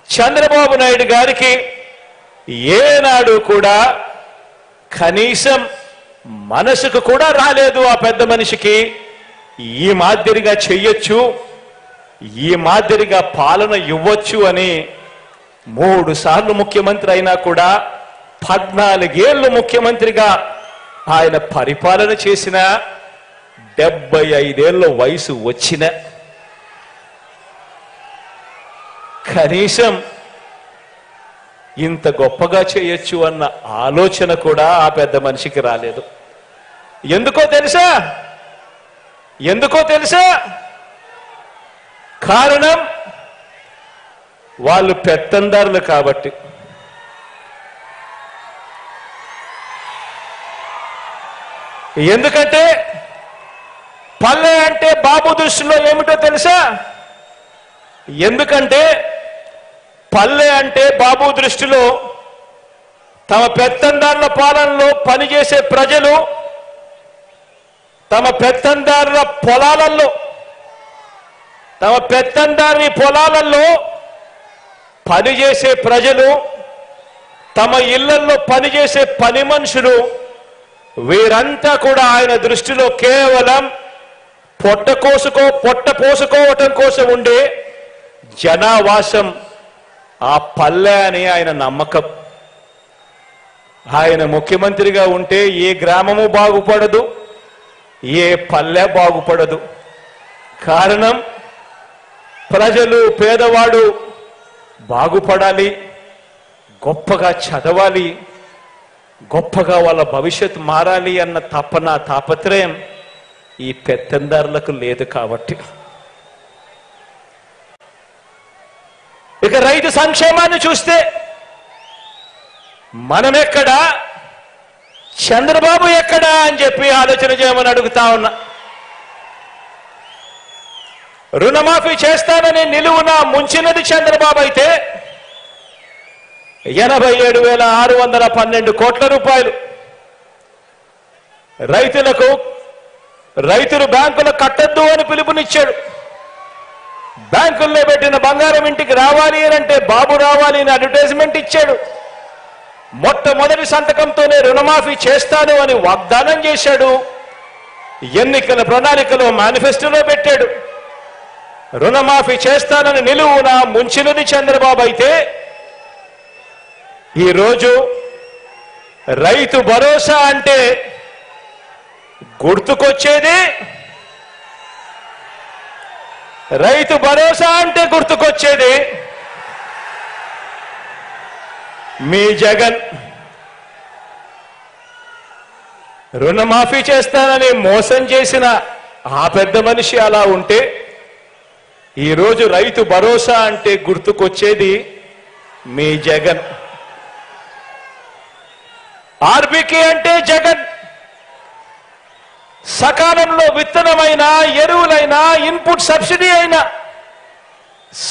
చంద్రబాబు నాయుడు గారికి ఏనాడు కూడా కనీసం మనసుకు కూడా రాలేదు ఆ పెద్ద మనిషికి ఈ మాదిరిగా చెయ్యొచ్చు, ఈ మాదిరిగా పాలన ఇవ్వచ్చు అని. 3 సార్లు ముఖ్యమంత్రి అయినా కూడా 14 ఏళ్ళు ముఖ్యమంత్రిగా ఆయన పరిపాలన చేసిన 75 ఏళ్ళ వయసు వచ్చిన కనీసం ఇంత గొప్పగా చేయొచ్చు అన్న ఆలోచన కూడా ఆ పెద్ద మనిషికి రాలేదు. ఎందుకో తెలుసా? కారణం వాళ్ళు పెత్తందారులు కాబట్టి. ఎందుకంటే పల్లె అంటే బాబు దృష్టిలో ఏమిటో తెలుసా? ఎందుకంటే పల్లె అంటే బాబు దృష్టిలో తమ పెత్తందారుల పాలనలో పనిచేసే ప్రజలు, తమ పెత్తందారుల పొలాలలో, తమ పెత్తందారి పొలాలలో పనిచేసే ప్రజలు, తమ ఇళ్లలో పనిచేసే పని మనుషులు, వీరంతా కూడా ఆయన దృష్టిలో కేవలం పొట్ట పోసుకోవటం కోసం ఉండే జనావాసం ఆ పల్లె అని ఆయన నమ్మకం. ఆయన ముఖ్యమంత్రిగా ఉంటే ఏ గ్రామము బాగుపడదు, ఏ పల్లె బాగుపడదు. కారణం ప్రజలు, పేదవాడు బాగుపడాలి, గొప్పగా చదవాలి, గొప్పగా వాళ్ళ భవిష్యత్తు మారాలి అన్న తపన, తాపత్రయం ఈ పెత్తందారులకు లేదు కాబట్టి. ఇక రైతు సంక్షేమాన్ని చూస్తే మనమెక్కడా, చంద్రబాబు ఎక్కడా అని చెప్పి ఆలోచన చేయమని అడుగుతా ఉన్నా. రుణమాఫీ చేస్తానని నిలువున ముంచినది చంద్రబాబు అయితే 87,612 కోట్ల రూపాయలు రైతులు బ్యాంకులు కట్టద్దు అని పిలుపునిచ్చాడు. బ్యాంకుల్లో పెట్టిన బంగారం ఇంటికి రావాలి అంటే బాబు రావాలి అని అడ్వర్టైజ్మెంట్ ఇచ్చాడు. మొట్టమొదటి సంతకంతోనే రుణమాఫీ చేస్తాను అని వాగ్దానం చేశాడు. ఎన్నికల ప్రణాళికలో మేనిఫెస్టోలో పెట్టాడు. రుణమాఫీ చేస్తానని నిలువున ముంచినది చంద్రబాబు అయితే ఈరోజు రైతు భరోసా అంటే గుర్తుకొచ్చేది మీ జగన్. రుణమాఫీ చేస్తానని మోసం చేసిన ఆ పెద్ద మనిషి అలా ఉంటే ఈరోజు రైతు భరోసా అంటే గుర్తుకొచ్చేది మీ జగన్. ఆర్బీకే అంటే జగన్. సకాలంలో విత్తనమైనా, ఎరువులైనా, ఇన్పుట్ సబ్సిడీ అయినా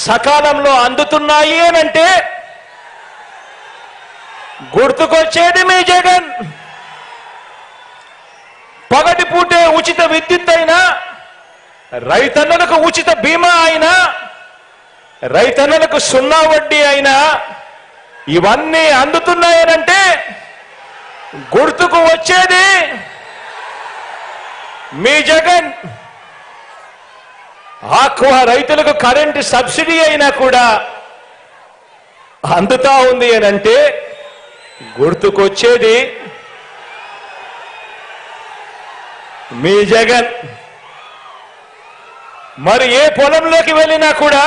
సకాలంలో అందుతున్నాయి అనంటే గుర్తుకొచ్చేది మీ జగన్. పగటి పూటే ఉచిత విద్యుత్ అయినా, రైతన్నలకు ఉచిత బీమా అయినా, రైతన్నలకు 0 వడ్డీ అయినా ఇవన్నీ అందుతున్నాయనంటే గుర్తుకు వచ్చేది మీ జగన్. ఆక్వా రైతులకు కరెంటు సబ్సిడీ అయినా కూడా అందుతా ఉంది అనంటే గుర్తుకొచ్చేది మీ జగన్. మరి ఏ పొలంలోకి వెళ్ళినా కూడా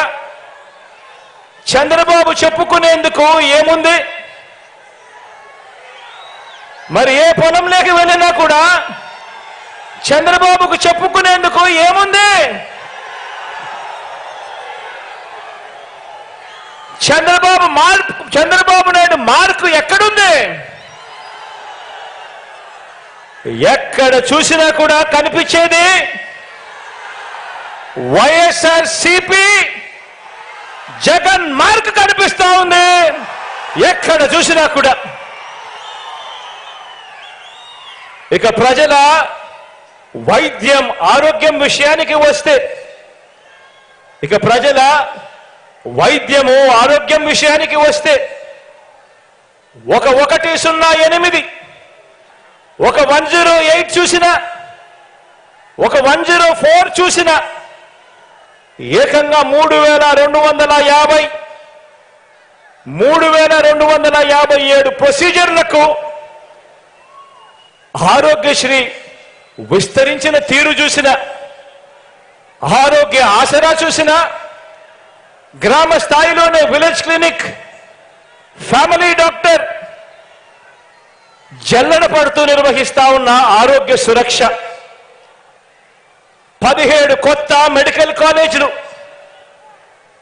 చంద్రబాబు చెప్పుకునేందుకు ఏముంది? మరి ఏ పొలంలోకి వెళ్ళినా కూడా చంద్రబాబుకు చెప్పుకునేందుకు ఏముంది? చంద్రబాబు నాయుడు మార్కు ఎక్కడుంది? ఎక్కడ చూసినా కూడా కనిపించేది వైఎస్ఆర్సీపీ జగన్ మార్క్ కనిపిస్తా ఉంది. ఎక్కడ చూసినా కూడా. ఇక ప్రజల వైద్యం, ఆరోగ్యం విషయానికి వస్తే, ఇక ప్రజల వైద్యము ఆరోగ్యం విషయానికి వస్తే 108 ఒక 108 చూసినా, ఒక 104 చూసినా ఏకంగా 3257 ప్రొసీజర్లకు ఆరోగ్యశ్రీ విస్తరించిన తీరు చూసిన, ఆరోగ్య ఆసరా చూసిన, గ్రామ స్థాయిలోనే విలేజ్ క్లినిక్, ఫ్యామిలీ డాక్టర్ జల్లెడ పడుతూ నిర్వహిస్తా ఉన్న ఆరోగ్య సురక్ష, 17 కొత్త మెడికల్ కాలేజీలు,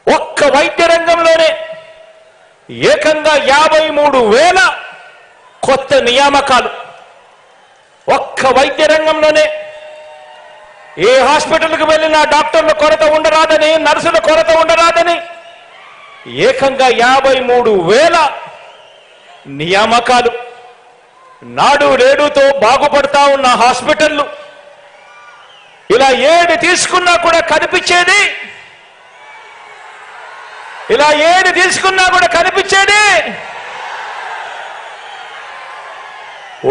ఒక్క వైద్య రంగంలోనే ఏకంగా 53,000 కొత్త నియామకాలు, ఒక్క వైద్య రంగంలోనే. ఏ హాస్పిటల్కి వెళ్ళినా డాక్టర్ల కొరత ఉండరాదని, నర్సుల కొరత ఉండరాదని ఏకంగా 53,000 నియామకాలు. నాడు నేడుతో బాగుపడతా ఉన్న హాస్పిటళ్లు, ఇలా ఏది తీసుకున్నా కూడా కనిపించేది,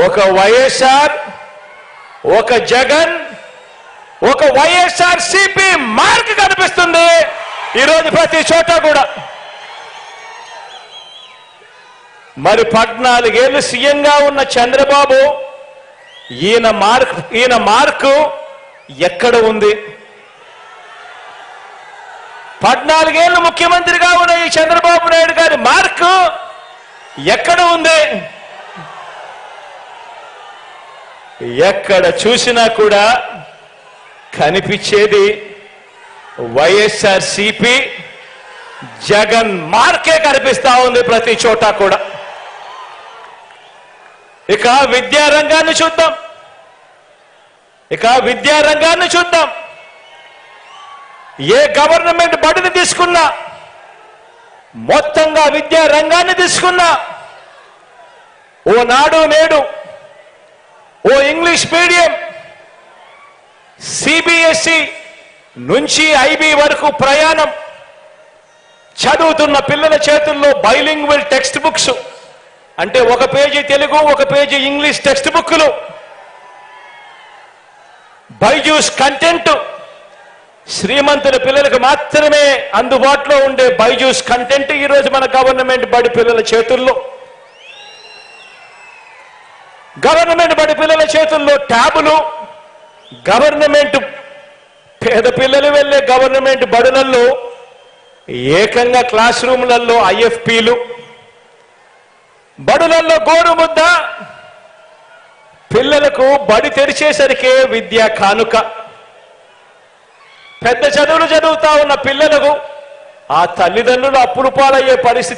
ఒక వైఎస్ఆర్, ఒక జగన్, ఒక వైఎస్ఆర్సీపీ మార్క్ కనిపిస్తుంది ఈరోజు ప్రతి చోట కూడా. మరి 14 ఏళ్ళు సీఎంగా ఉన్న చంద్రబాబు ఈయన మార్కు ఎక్కడ ఉంది? 14 ఏళ్ళు ముఖ్యమంత్రిగా ఉన్న ఈ చంద్రబాబు నాయుడు గారి మార్కు ఎక్కడ ఉంది? ఎక్కడ చూసినా కూడా కనిపించేది వైఎస్ఆర్సీపీ జగన్ మార్కే కనిపిస్తా ఉంది ప్రతి చోట కూడా. ఇక విద్యారంగాన్ని చూద్దాం. ఏ గవర్నమెంట్ బడిని తీసుకున్నా, మొత్తంగా విద్యా రంగాన్ని తీసుకున్నా, ఓ నాడు నేడు, ఓ ఇంగ్లీష్ మీడియం, సిబిఎస్ఈ నుంచి ఐబీ వరకు ప్రయాణం, చదువుతున్న పిల్లల చేతుల్లో బైలింగ్వల్ టెక్స్ట్ బుక్స్, అంటే ఒక పేజీ తెలుగు, ఒక పేజీ ఇంగ్లీష్ టెక్స్ట్ బుక్లు, బైజూస్ కంటెంట్, శ్రీమంతుల పిల్లలకు మాత్రమే అందుబాటులో ఉండే బైజూస్ కంటెంట్ ఈరోజు మన గవర్నమెంట్ బడి పిల్లల చేతుల్లో. ట్యాబులు, గవర్నమెంట్ పేద పిల్లలు వెళ్ళే గవర్నమెంట్ బడులలో ఏకంగా క్లాస్ రూమ్లలో ఐఎఫ్పీలు, బడులలో గోరుముద్ద, పిల్లలకు బడి తెరిచేసరికే విద్యా కానుక. పెద్ద చదువులు చదువుతా ఉన్న పిల్లలకు ఆ తల్లిదండ్రులు అప్పులు పాలయ్యే పరిస్థితి